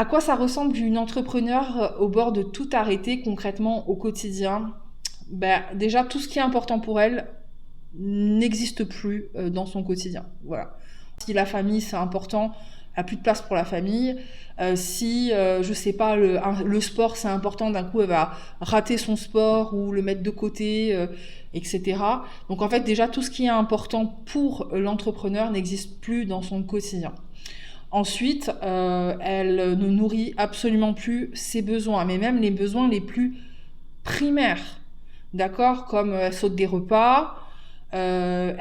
À quoi ça ressemble une entrepreneur au bord de tout arrêter concrètement au quotidien? Déjà, tout ce qui est important pour elle n'existe plus dans son quotidien. Voilà. Si la famille, c'est important, elle n'a plus de place pour la famille. Si, je sais pas, le sport, c'est important, d'un coup, elle va rater son sport ou le mettre de côté, etc. Donc, en fait, déjà, tout ce qui est important pour l'entrepreneur n'existe plus dans son quotidien. Ensuite, elle ne nourrit absolument plus ses besoins, mais même les besoins les plus primaires, d'accord? Comme elle saute des repas, elle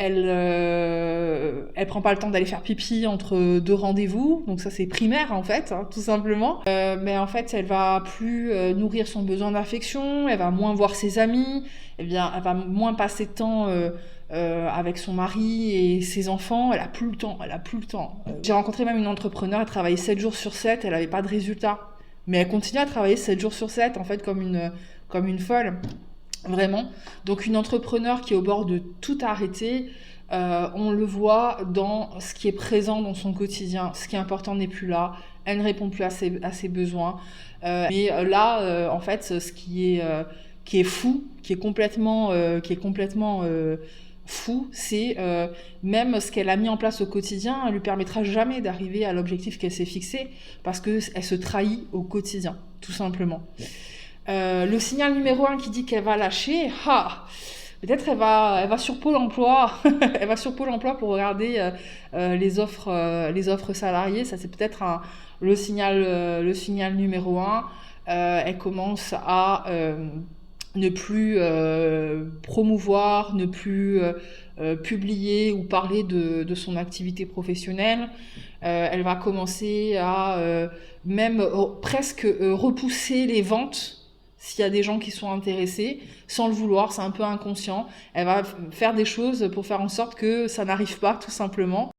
prend pas le temps d'aller faire pipi entre deux rendez-vous, donc ça c'est primaire en fait, hein, tout simplement. Mais en fait, elle va plus nourrir son besoin d'affection, elle va moins voir ses amis, elle va moins passer de temps avec son mari et ses enfants, elle a plus le temps, J'ai rencontré même une entrepreneur, elle travaillait 7 jours sur 7, elle avait pas de résultats. Mais elle continue à travailler 7 jours sur 7, en fait, comme une folle. Vraiment. Donc une entrepreneur qui est au bord de tout arrêter, on le voit dans ce qui est présent dans son quotidien. Ce qui est important n'est plus là. Elle ne répond plus à ses besoins. Mais là, en fait, ce qui est fou, qui est complètement fou, c'est même ce qu'elle a mis en place au quotidien, elle lui permettra jamais d'arriver à l'objectif qu'elle s'est fixé parce que elle se trahit au quotidien, tout simplement. Le signal numéro 1 qui dit qu'elle va lâcher, peut-être elle va sur Pôle emploi, elle va sur Pôle emploi pour regarder les offres salariées. Ça c'est peut-être le signal numéro 1. Elle commence à ne plus promouvoir, ne plus publier ou parler de son activité professionnelle. Elle va commencer à même presque repousser les ventes s'il y a des gens qui sont intéressés, sans le vouloir, c'est un peu inconscient. Elle va faire des choses pour faire en sorte que ça n'arrive pas, tout simplement.